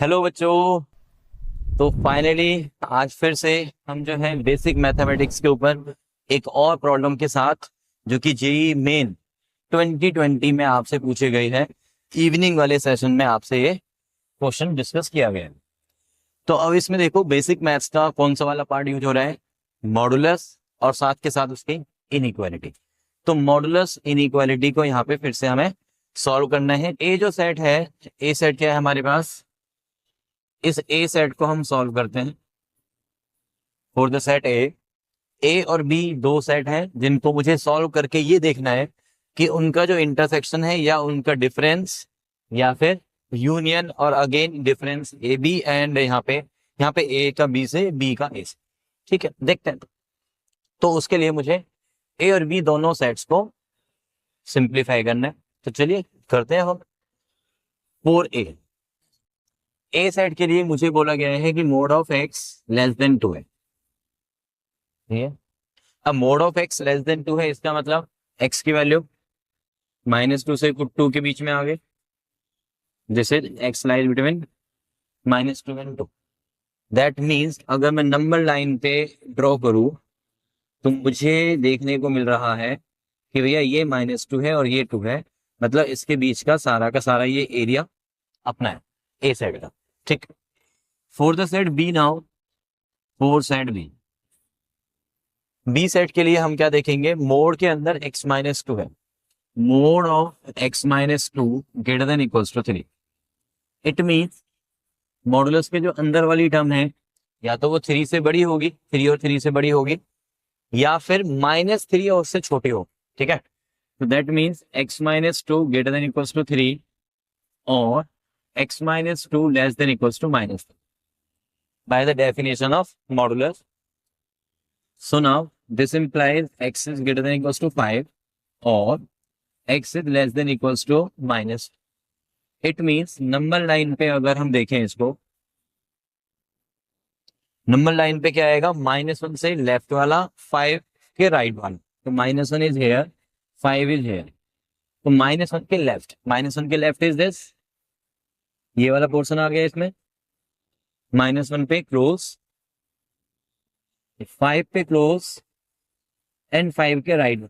Hello बच्चों। तो finally आज फिर से हम जो है बेसिक मैथमेटिक्स के ऊपर एक और प्रॉब्लम के साथ, जो कि जेई मेन 2020 में आपसे पूछे गए हैं। इवनिंग वाले सेशन में आपसे ये क्वेश्चन डिस्कस किया गया है। तो अब इसमें देखो बेसिक मैथ्स का कौन सा वाला पार्ट यूज हो रहा है, मॉडुलस और साथ के साथ उसकी इनइक्वालिटी। तो मॉडुलस इनइक्वालिटी को यहाँ पे फिर से हमें सॉल्व करना है। ए जो सेट है, ए सेट क्या है हमारे पास, इस ए सेट को हम सॉल्व करते हैं फॉर द सेट ए और बी दो सेट हैं जिनको मुझे सॉल्व करके ये देखना है कि उनका जो इंटरसेक्शन है या उनका डिफरेंस या फिर यूनियन, और again difference A B and यहाँ पे ए का बी से, बी का ए से। ठीक है, देखते हैं। तो उसके लिए मुझे ए और बी दोनों सेट्स को सिंप्लीफाई करना है। तो चलिए करते हैं हम। फॉर ए सेट के लिए मुझे बोला गया है कि mode of x less than 2 है। ठीक है, अब mode of x less than 2 है, इसका मतलब एक्स की वैल्यू -2 से 2 के बीच में आ गए, जैसे x lies between -2 and 2। That means अगर मैं नंबर लाइन पे ड्रॉ करूं तो मुझे देखने को मिल रहा है कि भैया ये -2 है और ये 2 है, मतलब इसके बीच का सारा ये एरिया अपना है ए सेट का। ठीक, for the set B now, for set B set के लिए हम क्या देखेंगे, मोड के अंदर x-2 है, mod of x-2 greater than equals to 3। It means modulus के जो अंदर वाली टर्म है या तो वो 3 से बड़ी होगी, 3 और 3 से बड़ी होगी, या फिर -3 और उससे छोटी हो। ठीक है, तो that means x-2 greater than equals to 3 और x-2 less than equals to -3 by the definition of modulus. So now this implies x is greater than equals to 5 or x is less than equals to -. It means number line पे अगर हम देखें इसको, number line पे क्या आएगा, -1 से left वाला 5 के राइट वाला। तो -1 इज हेयर, 5 इज हेयर। तो -1 के लेफ्ट, -1 के लेफ्ट इज दिस, ये वाला पोर्शन आ गया इसमें। -1 पे क्लोज, 5 पे क्लोज एंड 5 के राइट।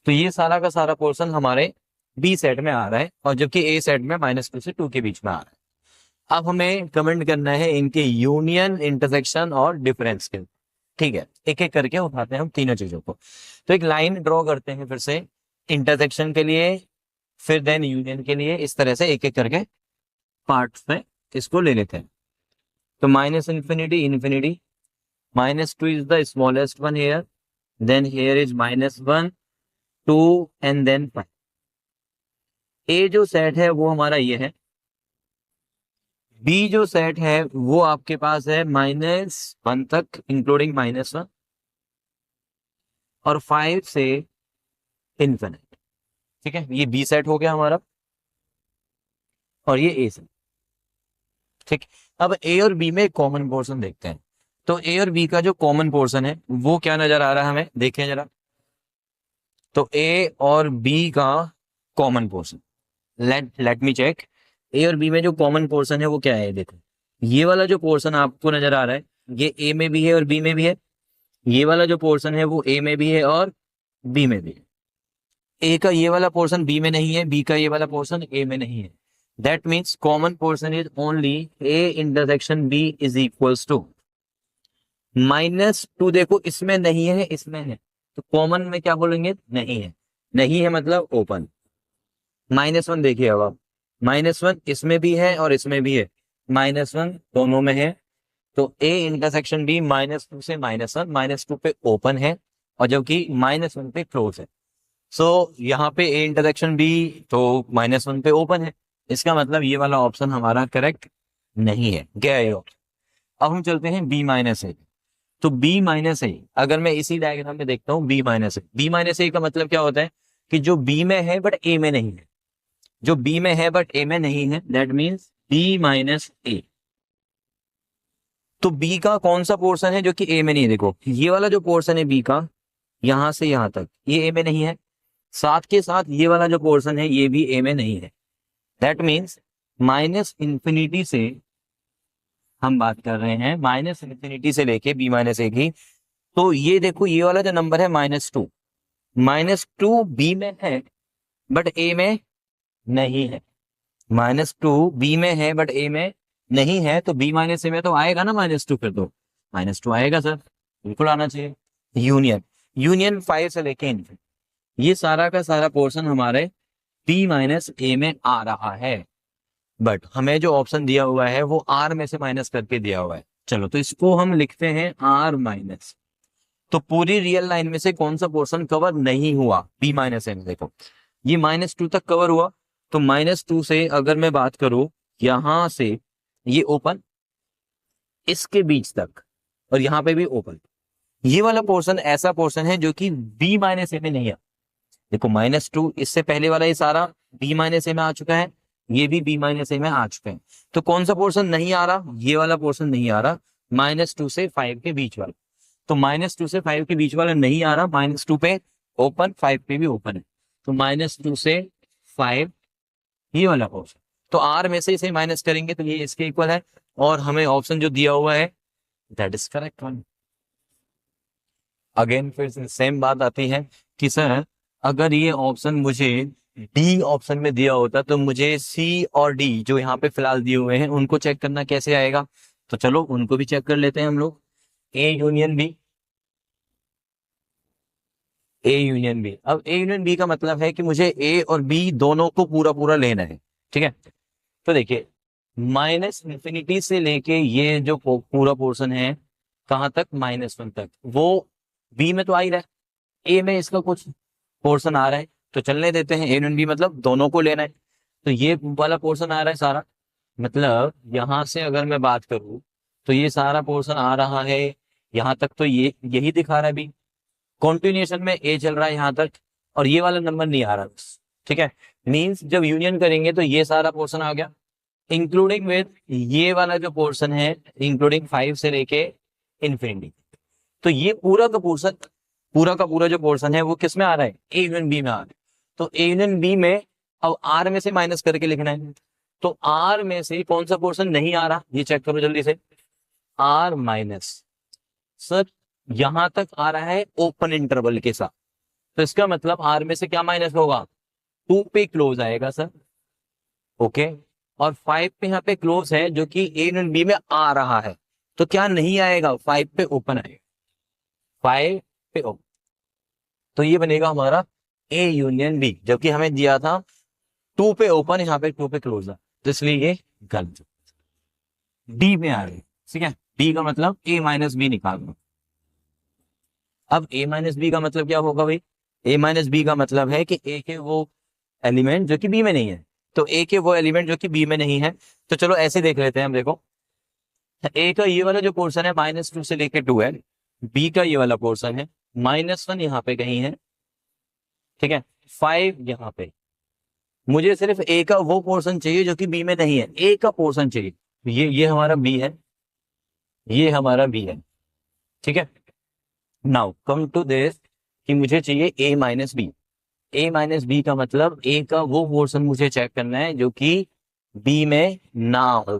तो ये सारा का सारा पोर्शन हमारे बी सेट में आ रहा है, और जबकि ए सेट में -2 से 2 के बीच में आ रहा है। अब हमें कमेंट करना है इनके यूनियन, इंटरसेक्शन और डिफरेंस के। ठीक है, एक एक करके उठाते हैं हम तीनों चीजों को। तो एक लाइन ड्रॉ करते हैं फिर से इंटरसेक्शन के लिए, फिर देन यूनियन के लिए, इस तरह से एक एक करके पार्ट्स में इसको ले लेते हैं। तो -∞, infinity, -2 is the smallest one here, then here is -1, 2 and then 5। A जो सेट है वो हमारा ये है, बी जो सेट है वो आपके पास है -1 तक इंक्लूडिंग -1 और 5 से इन्फिनिट। ठीक है, ये बी सेट हो गया हमारा और ये ए सेट। ठीक, अब ए और बी में कॉमन पोर्शन देखते हैं। तो ए और बी का जो कॉमन पोर्शन है वो क्या नजर आ रहा है हमें, देखें जरा। तो ए और बी का common portion, let me check. A और बी में जो कॉमन पोर्शन है वो क्या है, देखो ये वाला जो पोर्शन आपको नजर आ रहा है ये ए में भी है और बी में भी है। ये वाला जो पोर्शन है वो ए में भी है और बी में भी है। ए का ये वाला पोर्शन बी में नहीं है, बी का ये वाला पोर्शन ए में नहीं है। That means common portion is only A intersection B is equals to -2। देखो इसमें नहीं है, इसमें है, तो कॉमन में क्या बोलेंगे, नहीं है। नहीं है मतलब ओपन। -1 देखिए, अब आप -1 इसमें भी है और इसमें भी है, -1 दोनों में है। तो ए इंटरसेक्शन बी -2 से -1, -2 पे ओपन है और जबकि -1 पे क्लोज है। सो यहाँ पे ए इंटरसेक्शन बी तो -1 पे ओपन है, इसका मतलब ये वाला ऑप्शन हमारा करेक्ट नहीं है। क्या है ऑप्शन। अब हम चलते हैं B-A। तो B-A अगर मैं इसी डायग्राम में देखता हूँ, B-A का मतलब क्या होता है कि जो बी में है बट ए में नहीं है, जो बी में है बट ए में नहीं है, दैट मीन्स B-A। तो बी का कौन सा पोर्शन है जो कि ए में नहीं है, देखो ये वाला जो पोर्शन है बी का यहां से यहां तक, ये ए में नहीं है। साथ के साथ ये वाला जो पोर्शन है ये भी ए में नहीं है। दैट मीन्स माइनस इंफिनिटी से हम बात कर रहे हैं, माइनस इंफिनिटी से लेके बी माइनस ए की। तो ये देखो, ये वाला जो नंबर है -2 बी में है बट ए में नहीं है। -2 बी में है बट ए में नहीं है, तो बी माइनस ए में तो आएगा ना -2, फिर तो -2 आएगा सर, बिल्कुल आना चाहिए। यूनियन 5 से लेके इनफिनिटी, ये सारा का सारा पोर्शन हमारे बी माइनस ए में आ रहा है, बट हमें जो ऑप्शन दिया हुआ है वो आर में से माइनस करके दिया हुआ है। चलो तो इसको हम लिखते हैं आर माइनस। तो पूरी रियल लाइन में से कौन सा पोर्शन कवर नहीं हुआ बी माइनस ए में? देखो ये -2 तक कवर हुआ, तो -2 से अगर मैं बात करूं यहां से ये ओपन इसके बीच तक और यहां पे भी ओपन, ये वाला पोर्शन ऐसा पोर्शन है जो कि बी माइनस ए में नहीं है। देखो -2 इससे पहले वाला ये सारा बी माइनस ए में आ चुका है, ये भी बी माइनस ए में आ चुके हैं। तो कौन सा पोर्शन नहीं आ रहा? ये वाला पोर्शन नहीं आ रहा, -2 से 5 के बीच वाला। तो -2 से 5 के बीच वाला नहीं आ रहा, -2 पे ओपन, 5 पे भी ओपन है, तो -2 से 5 ये वाला पोर्शन। तो आर में से इसे माइनस करेंगे तो ये इसके इक्वल है, और हमें ऑप्शन जो दिया हुआ है that is correct one. Again फिर से सेम बात आती है कि सर अगर ये ऑप्शन मुझे डी ऑप्शन में दिया होता तो मुझे सी और डी जो यहाँ पे फिलहाल दिए हुए हैं उनको चेक करना कैसे आएगा? तो चलो उनको भी चेक कर लेते हैं हम लोग। A union B, A union B. अब ए यूनियन बी का मतलब है कि मुझे ए और बी दोनों को पूरा पूरा लेना है, ठीक है। तो देखिए माइनस इंफिनिटी से लेके ये जो पूरा पोर्शन है कहां तक? -1 तक, वो बी में तो आ ही रहा है, ए में इसका कुछ पोर्शन आ रहा है, तो चलने देते हैं। ए यूनियन बी मतलब दोनों को लेना है, तो ये वाला पोर्शन आ रहा है सारा, मतलब यहां से अगर मैं बात करूं तो ये सारा पोर्शन आ रहा है यहां तक, तो ये यही दिखा रहा है बी, कॉन्टिन्यूएशन में ए चल रहा है यहां तक, और ये वाला नंबर नहीं आ रहा, ठीक है। मींस जब यूनियन करेंगे तो ये सारा पोर्शन आ गया, इंक्लूडिंग विद ये वाला जो पोर्शन है, इंक्लूडिंग 5 से लेके इन्फिनिटी। तो ये पूरा का पोर्शन, पूरा का पूरा जो पोर्शन है वो किस में आ रहा है? ए यूनियन बी में आ रहा है। तो ए यूनियन बी में अब आर में से माइनस करके लिखना है, तो आर में से कौन सा पोर्शन नहीं आ रहा ये चेक करो जल्दी से। आर माइनस, सर यहां तक आ रहा है ओपन इंटरवल के साथ, तो इसका मतलब आर में से क्या माइनस होगा? 2 पे क्लोज आएगा सर, ओके। और 5 पे यहाँ पे क्लोज है जो कि ए यूनियन बी में आ रहा है, तो क्या नहीं आएगा? 5 पे ओपन आएगा, 5 पे ओपन। तो ये बनेगा हमारा ए यूनियन बी, जबकि हमें दिया था 2 पे ओपन, यहाँ पे 2 पे क्लोज है, तो इसलिए ये गलत डी में आ रही है, ठीक है। डी का मतलब ए माइनस बी निकालना। अब ए माइनस बी का मतलब क्या होगा भाई? ए माइनस बी का मतलब है कि ए के वो एलिमेंट जो कि बी में नहीं है, तो ए के वो एलिमेंट जो कि बी में नहीं है। तो चलो ऐसे देख लेते हैं हम, देखो ए का ये वाला जो पोर्शन है -2 से लेके 2 है, बी का ये वाला पोर्शन है -1 यहाँ पे कहीं है, ठीक है, 5 यहाँ पे। मुझे सिर्फ ए का वो पोर्शन चाहिए जो कि बी में नहीं है, ए का पोर्शन चाहिए। ये हमारा बी है, ये हमारा बी है, ठीक है। नाउ कम टू दिस कि मुझे चाहिए ए माइनस बी। ए माइनस बी का मतलब ए का वो पोर्शन मुझे चेक करना है जो कि बी में ना हो।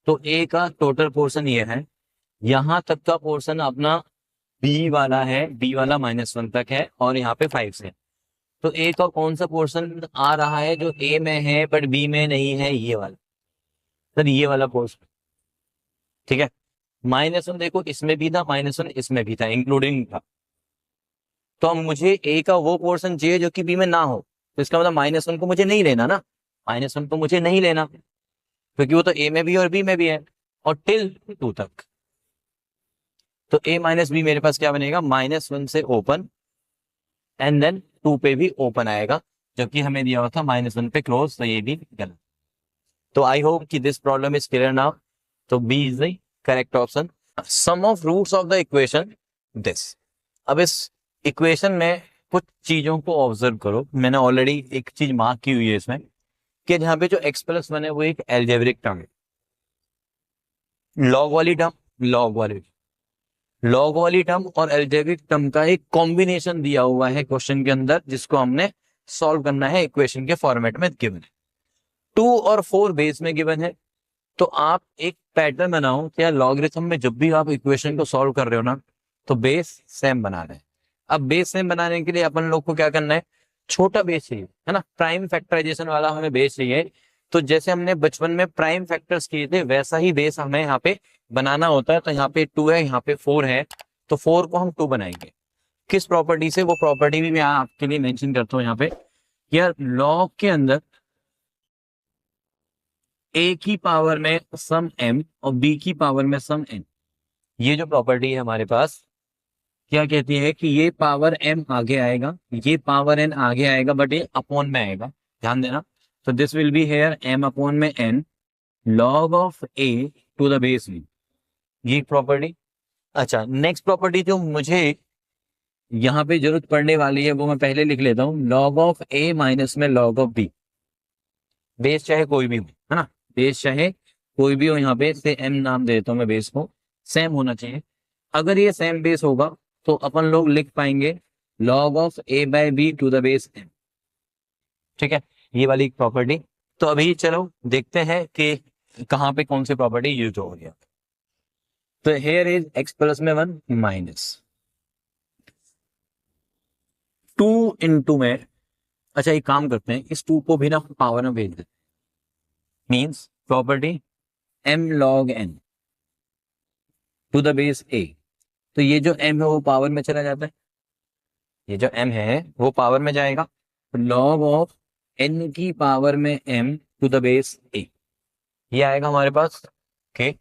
तो ए का टोटल पोर्शन ये है, यहां तक का पोर्शन अपना बी वाला है, बी वाला -1 तक है, और यहाँ पे 5 से। तो ए का कौन सा पोर्शन आ रहा है जो ए में है बट बी में नहीं है? ये वाला सर, ये वाला पोर्शन, ठीक है। -1 देखो इसमें भी था, -1 इसमें भी था, इंक्लूडिंग था। तो अब मुझे ए का वो पोर्शन चाहिए जो कि बी में ना हो, तो इसका मतलब -1 को मुझे नहीं लेना ना, -1 को मुझे नहीं लेना, क्योंकि वो तो ए में भी और बी में भी है, और टिल 2 तक। तो ए माइनस बी मेरे पास क्या बनेगा? -1 से ओपन एंड देन 2 पे भी ओपन आएगा, जबकि हमें दिया हुआ था -1 पे क्लोज, तो ये भी गलत। तो आई होप कि this problem is clear now. तो B is the correct option. Some of roots of the equation this. अब इस इक्वेशन में कुछ चीजों को ऑब्जर्व करो, मैंने ऑलरेडी एक चीज मार्क की हुई है इसमें, कि यहाँ पे जो x+1 है वो एक एल्जेब्रिक टर्म है, लॉग वाली टर्म, लॉग वाली टर्म और एल्जेब्रिक टर्म का एक कॉम्बिनेशन दिया हुआ है क्वेश्चन के अंदर, जिसको हमने सॉल्व करना है इक्वेशन के फॉर्मेट में गिवन है। 2 और 4 बेस में गिवन है, तो आप एक पैटर्न बनाओ क्या लॉगरिथम में जब भी आप इक्वेशन को सॉल्व कर रहे हो ना, तो बेस सेम बनाना है। अब बेस सेम बनाने के लिए अपन लोग को क्या करना है, छोटा बेस चाहिए, है ना, प्राइम फैक्टराइजेशन वाला हमें बेस चाहिए। तो जैसे हमने बचपन में प्राइम फैक्टर्स किए थे वैसा ही बेस हमें यहाँ पे बनाना होता है। तो यहाँ पे 2 है, यहाँ पे 4 है, तो 4 को हम 2 बनाएंगे। किस प्रॉपर्टी से, वो प्रॉपर्टी भी मैं आपके लिए मेंशन करता हूँ यहाँ पे। यार लॉग के अंदर ए की पावर में सम m और b की पावर में सम n, ये जो प्रॉपर्टी है हमारे पास क्या कहती है कि ये पावर m आगे आएगा, ये पावर n आगे आएगा, बट ये अपॉन में आएगा, ध्यान देना। तो this will be here m upon में n log of a to the base v, ये प्रॉपर्टी। अच्छा, नेक्स्ट प्रॉपर्टी जो मुझे यहाँ पे जरूरत पड़ने वाली है वो मैं पहले लिख लेता हूँ, log ऑफ a माइनस में log ऑफ b। बेस चाहे कोई भी हो, है ना, बेस चाहे कोई भी हो, यहाँ पे से m नाम दे देता हूँ मैं बेस को, सेम होना चाहिए। अगर ये सेम बेस होगा तो अपन लोग लिख पाएंगे log of a by b to the base m, ठीक है, ये वाली प्रॉपर्टी। तो अभी चलो देखते हैं कि कहाँ पे कौन सी प्रॉपर्टी यूज हो गया। तो हेयर इज x प्लस में 1 माइनस 2 इंटू में, अच्छा एक काम करते हैं, इस 2 को भी ना पावर में भेज देते, means property m log n to the base a। तो ये जो m है वो पावर में चला जाता है, ये जो m है वो पावर में जाएगा, log ऑफ n की पावर में m to the base a, ये आएगा हमारे पास। Okay,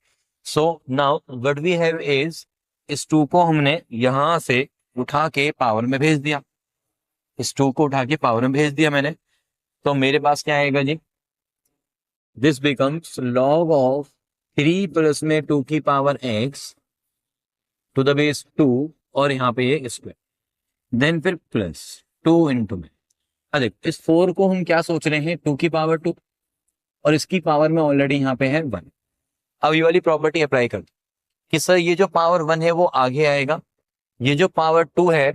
so now what we have is, इस 2 को हमने यहां से उठा के पावर में भेज दिया, इस 2 को उठा के पावर में भेज दिया मैंने, तो मेरे पास क्या आएगा जी, this becomes log of 3 plus में 2 की power x to the base 2, और यहाँ पे ये स्क्वायर, देन फिर प्लस 2 इंटू में। अरे इस 4 को हम क्या सोच रहे हैं, 2 की पावर 2, और इसकी पावर में ऑलरेडी यहाँ पे है 1। अब ये वाली प्रॉपर्टी अप्लाई कर दो कि सर ये जो पावर 1 है वो आगे आएगा, ये जो पावर 2 है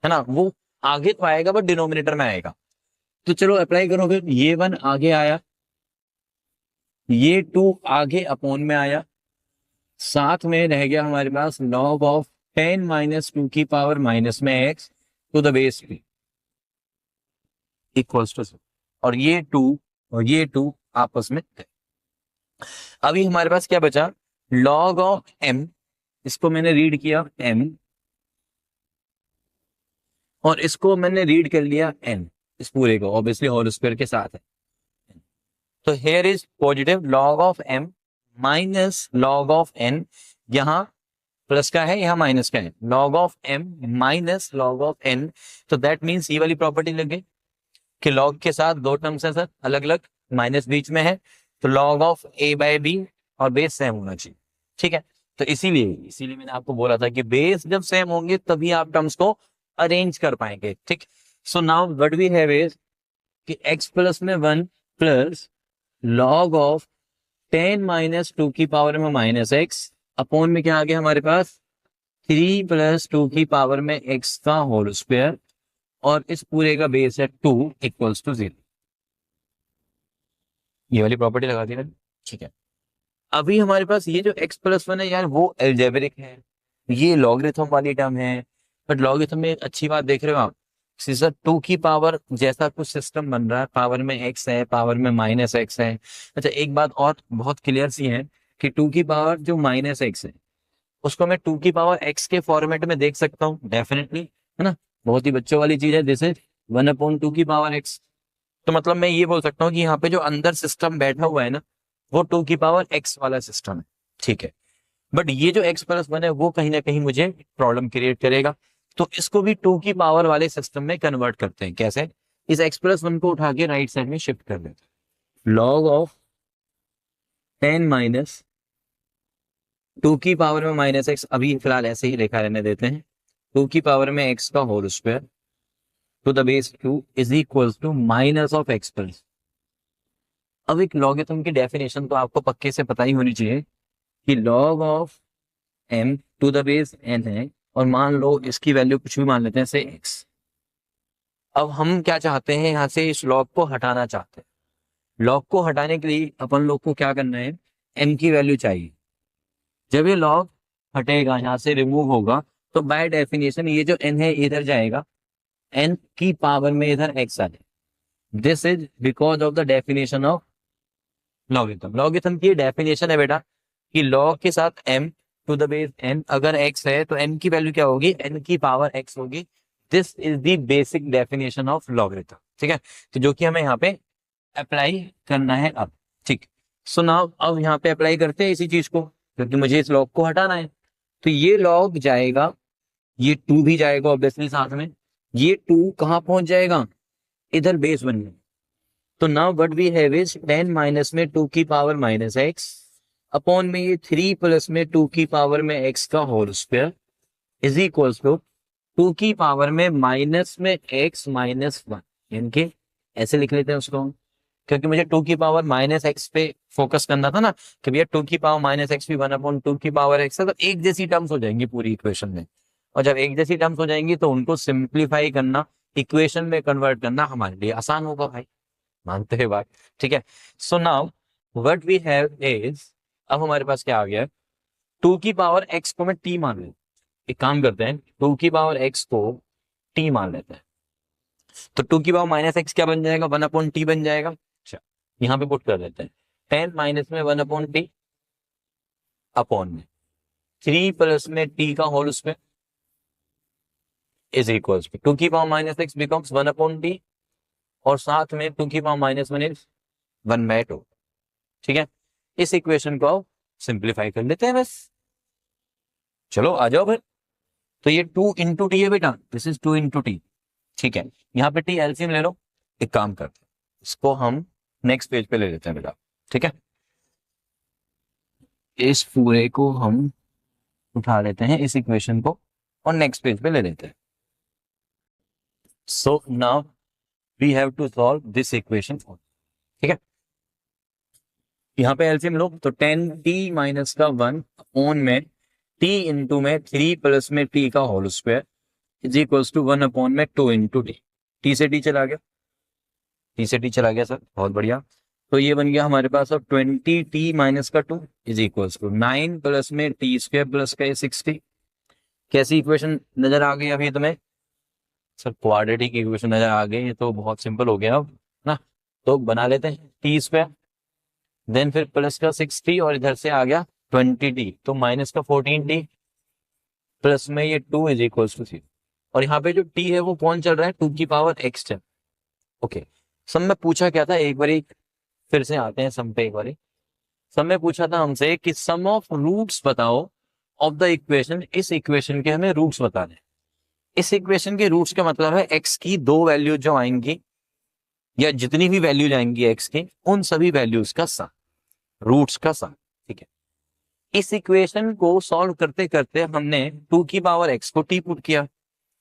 ना, वो आगे तो आएगा बट डिनोमिनेटर में आएगा। तो चलो अप्लाई करो फिर, ये 1 आगे आया, ये 2 आगे अपॉन में आया, साथ में रह गया हमारे पास log ऑफ 10 माइनस 2 की पावर माइनस में x to the base p equals to, और ये 2 और ये 2 आपस में। अभी हमारे पास क्या बचा, log ऑफ m, इसको मैंने रीड किया m, और इसको मैंने रीड कर लिया n, इस पूरे को ऑब्वियसली होल स्क्वायर के साथ है। तो here is positive log of m minus log of n, यहाँ प्लस का है यहाँ माइनस का है, log of m minus log of n। तो दैट मीन्स ये वाली प्रॉपर्टी लगे कि log के साथ 2 टर्म्स है सर अलग अलग, माइनस बीच में है, तो log of a by b और बेस सेम होना चाहिए, ठीक है। तो इसीलिए मैंने आपको बोला था कि बेस जब सेम होंगे तभी आप टर्म्स को अरेंज कर पाएंगे, ठीक। So now what we have is कि x प्लस में 1 प्लस log ऑफ 10 माइनस 2 की पावर में माइनस x अपॉन में क्या आ गया हमारे पास 3 प्लस 2 की पावर में x का होल स्क्वायर, और इस पूरे का बेस है 2 इक्वल्स टू 0। ये वाली प्रॉपर्टी लगा दी ना, ठीक है। अभी हमारे पास ये जो x प्लस 1 है यार वो एल्जेब्रिक है, ये लॉगरिथम वाली टर्म है, बट लॉगरिथम में एक अच्छी बात देख रहे हो आप, सर 2 की पावर जैसा कुछ सिस्टम बन रहा है, पावर में x है, पावर में माइनस x है। अच्छा एक बात और बहुत क्लियर सी है कि 2 की पावर जो माइनस x है उसको मैं 2 की पावर x के फॉर्मेट में देख सकता हूँ डेफिनेटली, है ना, बहुत ही बच्चों वाली चीज है, जैसे 1/2 की पावर x। तो मतलब मैं ये बोल सकता हूँ कि यहाँ पे जो अंदर सिस्टम बैठा हुआ है ना वो 2 की पावर x वाला सिस्टम है, ठीक है। बट ये जो x प्लस 1 है वो कहीं ना कहीं मुझे प्रॉब्लम क्रिएट करेगा, तो इसको भी 2 की पावर वाले सिस्टम में कन्वर्ट करते हैं। कैसे, इस x प्लस 1 को उठा के राइट साइड में शिफ्ट कर देते हैं, log ऑफ 10 माइनस 2 की पावर में माइनस x, अभी फिलहाल ऐसे ही लिखा रहने देते हैं, 2 की पावर में x का whole square to the base 2 is equal to minus of x plus. अब एक लॉगरिथम की डेफिनेशन तो आपको पक्के से पता ही होनी चाहिए कि log of m to the base n है, और मान लो इसकी वैल्यू कुछ भी मान लेते हैं से x। अब हम क्या चाहते हैं, यहाँ से इस log को हटाना चाहते हैं, लॉग को हटाने के लिए अपन लोग को क्या करना है, एन की वैल्यू चाहिए। जब ये लॉग हटेगा, यहाँ से रिमूव होगा, तो बाय डेफिनेशन ये जो एन है इधर जाएगा, एन की पावर में इधर एक्स आ जाए। This is because of the definition of logarithm. Logarithm की डेफिनेशन है बेटा कि लॉग के साथ m to the base n, अगर x है तो n की वैल्यू क्या होगी, n की पावर x होगी। This is the basic definition of logarithm. ठीक है, तो जो कि हमें यहाँ पे अप्लाई करना है अब। ठीक, सो नाउ अब यहाँ पे अप्लाई करते हैं इसी चीज को, क्योंकि मुझे इस लॉग को हटाना है। तो ये लॉग जाएगा, ये 2 भी जाएगा ऑब्वियसली साथ में। ये 2 कहाँ पहुंच जाएगा, इधर बेस 1 में। तो now what we have is 10 minus में 2 की पावर माइनस एक्स अपॉन में ये 3 प्लस में 2 की पावर में एक्स का whole square is equal to 2 की पावर में माइनस में एक्स माइनस 1। इनके ऐसे लिख लेते हैं उसको हम, क्योंकि मुझे 2 की पावर माइनस एक्स पे फोकस करना था ना, कि भैया 2 की पावर माइनस एक्स भी 1 अपॉन 2 की पावर एक्स है, तो एक जैसी टर्म्स हो जाएंगी पूरी इक्वेशन में। और जब एक जैसी टर्म्स हो जाएंगी तो उनको सिंप्लीफाई करना, इक्वेशन में कन्वर्ट करना हमारे लिए आसान होगा भाई, मानते हैं बात। ठीक है, so now what we have is, अब हमारे पास क्या आ गया है, 2 की पावर x को मैं t मान लेता हूं। एक काम करते हैं, 2 की पावर x को t मान लेते हैं। तो 2 की पावर माइनस एक्स क्या बन जाएगा, 1 अपॉन टी बन जाएगा। अच्छा, यहाँ पे पुट कर देते हैं 10 माइनस में 1 अपॉन टी अपॉन में 3 प्लस में t का whole square is equal to 2 की power minus x becomes 1 upon t, और साथ में 2 की पावर माइनस 1 इज 1/2। ठीक है, इस इक्वेशन को आप सिंप्लीफाई कर लेते हैं बस। चलो आ जाओ फिर। तो ये 2 इंटू टी है बेटा, दिस इज 2 इंटू टी। ठीक है, यहाँ पे टी एलसीएम ले लो। एक काम करते हैं, इसको हम नेक्स्ट पेज पे ले लेते हैं बेटा। ठीक है, इस पूरे को हम उठा लेते हैं, इस इक्वेशन को, और नेक्स्ट पेज पे ले लेते हैं। So now we have to solve this equation. ठीक है, यहाँ पे एलसीएम लो, तो 10t माइनस का 1 अपॉन में t इंटू में 3 प्लस में t का whole square is equals to 1 upon में 2 इंटू टी। टी से टी चला गया, टी से टी चला गया सर, बहुत बढ़िया। तो ये बन गया हमारे पास अब 20t माइनस का 2 इज इक्वल्स टू 9 प्लस में टी स्क्वायर प्लस का 60। कैसी इक्वेशन नजर आ गई अभी तुम्हें, सर क्वाड्रेटिक इक्वेशन नजर आ गई, ये तो बहुत सिंपल हो गया अब ना। तो बना लेते हैं टी स्क्वायर, देन फिर प्लस का 60 और इधर से आ गया 20t, तो माइनस का 14t प्लस में ये 2 इज इक्वल टू 3। और यहाँ पे जो t है वो कौन चल रहा है, 2 की पावर x है। ओके, सब में पूछा क्या था, एक बारी फिर से आते हैं सम पे एक बारी। सब में पूछा था हमसे कि सम ऑफ रूट्स बताओ ऑफ द इक्वेशन, इस इक्वेशन के हमें रूट्स बताने। इस इक्वेशन के रूट्स का मतलब है x की दो वैल्यू जो आएंगी, या जितनी भी वैल्यूज आएंगी x की, उन सभी वैल्यूज का सम, रूट्स का सम। ठीक है, इस इक्वेशन को सॉल्व करते करते हमने 2 की पावर x को t पुट किया।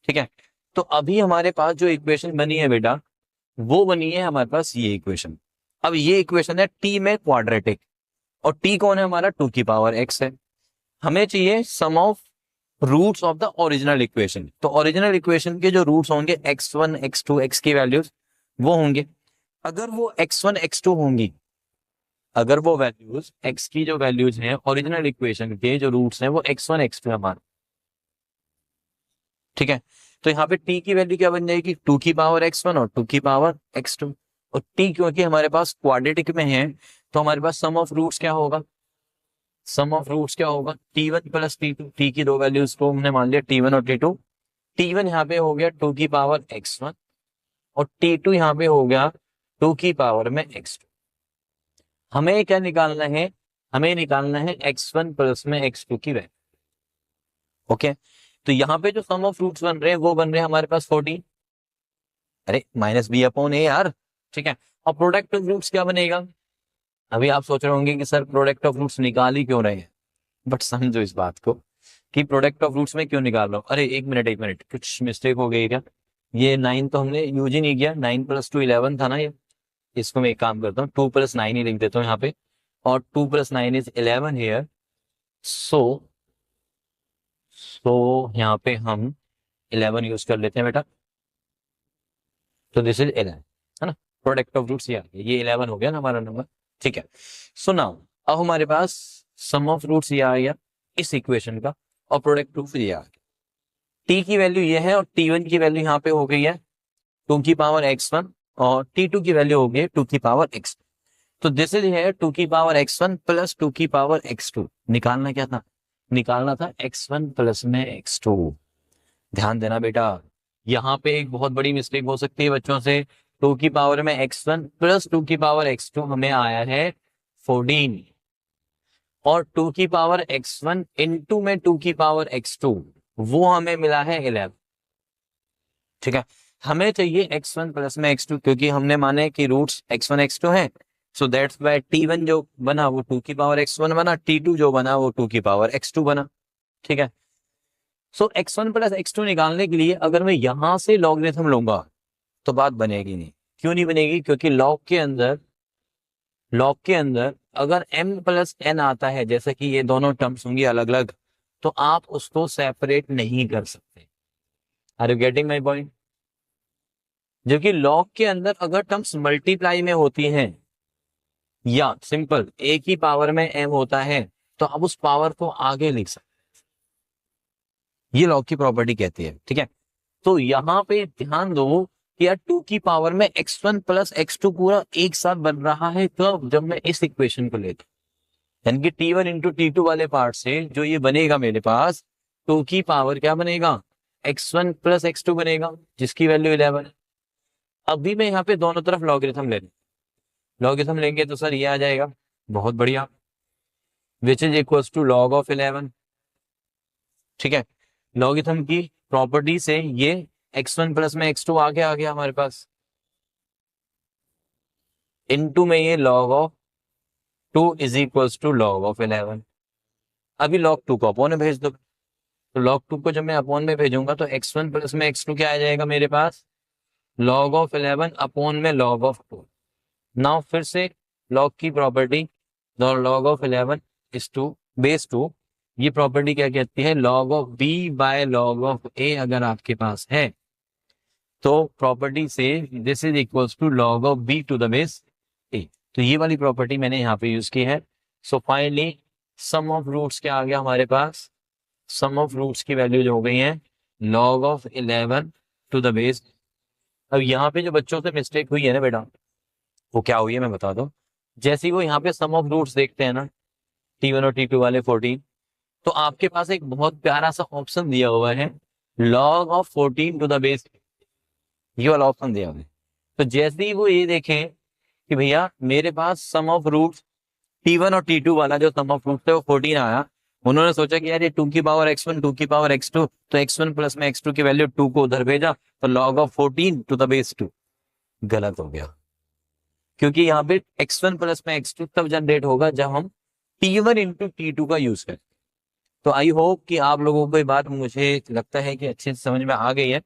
ठीक है, तो अभी हमारे पास जो इक्वेशन बनी है बेटा, वो बनी है हमारे पास ये इक्वेशन। अब ये इक्वेशन है t में क्वाड्रेटिक, और t कौन है हमारा, 2 की पावर x है। हमें चाहिए sum of roots of the original equation. तो ओरिजिनल इक्वेशन के जो रूट्स होंगे x1 x2 x की वैल्यूज वो होंगे। अगर वो x1 x2 होंगी, अगर वो वैल्यूज x की जो वैल्यूज हैं ओरिजिनल इक्वेशन के जो रूट्स हैं वो x1 x2 हमारे। ठीक है, तो यहाँ पे t की वैल्यू क्या बन जाएगी, 2 की पावर x1 और 2 की पावर x2। और t क्योंकि हमारे पास क्वाड्रेटिक में है, तो हमारे पास सम ऑफ रूट्स क्या होगा, सम ऑफ रूट्स क्या होगा, t1 प्लस t2। t की दो वैल्यूज को हमने मान लिया t1 और t2। t1 यहाँ पे हो गया 2 की पावर x1, और t2 यहाँ पे हो गया 2 की पावर में x2। हमें क्या निकालना है, हमें निकालना है x1 प्लस में x2 की वैल्यू। ओके, तो यहाँ पे जो सम ऑफ रूट्स बन रहे हैं वो बन रहे हैं हमारे पास 14, अरे माइनस बी अपॉन ए यार। ठीक है, और प्रोडक्ट ऑफ रूट्स क्या बनेगा, अभी आप सोच रहे होंगे कि सर प्रोडक्ट ऑफ रूट्स निकाल ही क्यों रहे हैं, बट समझो इस बात को कि प्रोडक्ट ऑफ रूट्स में क्यों निकाल रहा हूँ। अरे एक मिनट एक मिनट, कुछ मिस्टेक हो गई क्या, ये 9 तो हमने यूज ही नहीं किया, 9 प्लस 2 11 था ना ये। इसको मैं एक काम करता हूँ, 2 प्लस 9 ही लिख देता हूँ यहाँ पे, और 2 प्लस 9 इज 11 हियर। सो यहाँ पे हम 11 यूज कर लेते हैं बेटा, तो दिस इज 11, है ना। प्रोडक्ट ऑफ रूट्स ये आ गया, ये 11 हो गया ना हमारा नंबर, ठीक है। सो नाउ अब हमारे पास सम ऑफ रूट्स ये आ गया इस इक्वेशन का, और प्रोडक्ट ऑफ ये आ गया। टी की वैल्यू ये है और T1 की वैल्यू यहाँ पे हो गई है 2 की पावर x1, और T2 की वैल्यू हो गई है 2 की पावर x2। तो दिस इज है 2 की पावर x1 प्लस 2 की पावर x2। निकालना क्या था, निकालना था x1 प्लस में x2। ध्यान देना बेटा, यहाँ पे एक बहुत बड़ी मिस्टेक हो सकती है बच्चों से। 2 की पावर में x1 प्लस 2 की पावर x2 हमें आया है 14, और 2 की पावर x1 इंटू में 2 की पावर x2 वो हमें मिला है 11। ठीक है, हमें चाहिए x1 प्लस में x2, क्योंकि हमने माने कि रूट्स x1 x2 है। सो दैट्स वाई T1 जो बना वो 2 की पावर x1 बना, T2 जो बना वो 2 की पावर x2 बना। ठीक है, सो x1 प्लस x2 निकालने के लिए अगर मैं यहां से लॉगरिथम लूंगा तो बात बनेगी नहीं। क्यों नहीं बनेगी, क्योंकि लॉग के अंदर अगर m प्लस n आता है, जैसे कि ये दोनों टर्म्स होंगी अलग अलग, तो आप उसको सेपरेट नहीं कर सकते। Are you getting my point? जबकि लॉग के अंदर अगर टर्म्स मल्टीप्लाई में होती हैं या सिंपल एक ही पावर में m होता है, तो आप उस पावर को आगे लिख सकते हैं। ये लॉग की प्रॉपर्टी कहती है। ठीक है, तो यहां पे ध्यान दो कि यार 2 की पावर में x1 प्लस x2 पूरा एक साथ बन रहा है, कब? जब मैं इस इक्वेशन को लेता हूं, यानी कि T1 इंटू T2 वाले पार्ट से जो ये बनेगा मेरे पास 2 की पावर क्या बनेगा, x1 प्लस x2 बनेगा, जिसकी वैल्यू 11 है। अभी मैं यहाँ पे दोनों तरफ लॉगरिथम ले लॉगरिथम लेंगे तो सर ये आ जाएगा, बहुत बढ़िया, which is equals to log of 11। ठीक है, लॉगरिथम की प्रॉपर्टी से ये x1 प्लस में x2 आगे आ गया हमारे पास, इनटू में ये log of 2 is equals to log of 11। अभी log 2 को अपॉन में भेज दो, तो log 2 को जब मैं अपॉन में भेजूंगा तो x1 प्लस में x2 क्या आ जाएगा मेरे पास, log ऑफ 11 अपॉन में log ऑफ 2। नाउ फिर से log की property, log of 11 is to base 2, ये प्रॉपर्टी क्या कहती है, log of b by log of a अगर आपके पास है तो प्रॉपर्टी से this is equals to log of b to the base a। तो ये वाली प्रॉपर्टी मैंने यहाँ पे यूज की है। So finally sum of roots क्या आ गया हमारे पास, सम ऑफ रूट्स की वैल्यू जो हो गई है log of 11 to the base. अब यहाँ पे जो बच्चों से मिस्टेक हुई है ना बेटा, वो क्या हुई है मैं बता दूं। जैसे ही वो यहाँ पे सम ऑफ रूट्स देखते हैं ना T1 और T2 वाले 14, तो आपके पास एक बहुत प्यारा सा ऑप्शन दिया हुआ है log of 14 to the base, ये वाला ऑप्शन दिया हुआ है। तो जैसे ही वो ये देखें कि भैया मेरे पास सम ऑफ रूट्स T1 और T2 वाला जो सम ऑफ रूट्स है वो 14 आया, उन्होंने सोचा कि यार ये 2 की पावर x1 2 की पावर x2, तो x1 प्लस में x2 की वैल्यू 2 को उधर भेजा, तो log of 14 to the base 2। गलत हो गया, क्योंकि यहाँ पे x1 प्लस में x2 तब जनरेट होगा जब हम T1 इंटू T2 का यूज करें। तो आई होप कि आप लोगों को ये बात मुझे लगता है कि अच्छे से समझ में आ गई है।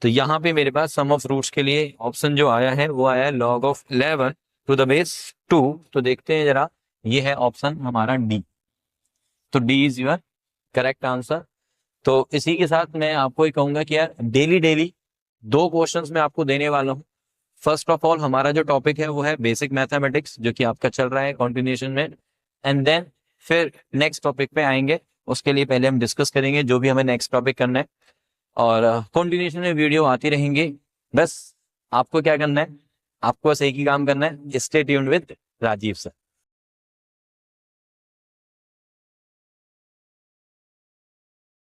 तो यहाँ पे मेरे पास सम ऑफ रूट्स के लिए ऑप्शन जो आया है वो आया है log of 11 to the base 2। तो देखते हैं जरा, ये है ऑप्शन हमारा डी। तो D is your correct answer. तो इसी के साथ मैं आपको ये कहूंगा कि यार डेली 2 क्वेश्चंस मैं आपको देने वाला हूँ। फर्स्ट ऑफ ऑल हमारा जो टॉपिक है वो है बेसिक मैथमेटिक्स, जो कि आपका चल रहा है कॉन्टिन्यूशन में, एंड देन फिर नेक्स्ट टॉपिक पे आएंगे। उसके लिए पहले हम डिस्कस करेंगे जो भी हमें नेक्स्ट टॉपिक करना है, और कंटिन्यूशन में वीडियो आती रहेंगी। बस आपको क्या करना है, आपको बस एक ही काम करना है, stay tuned with Rajeev sir.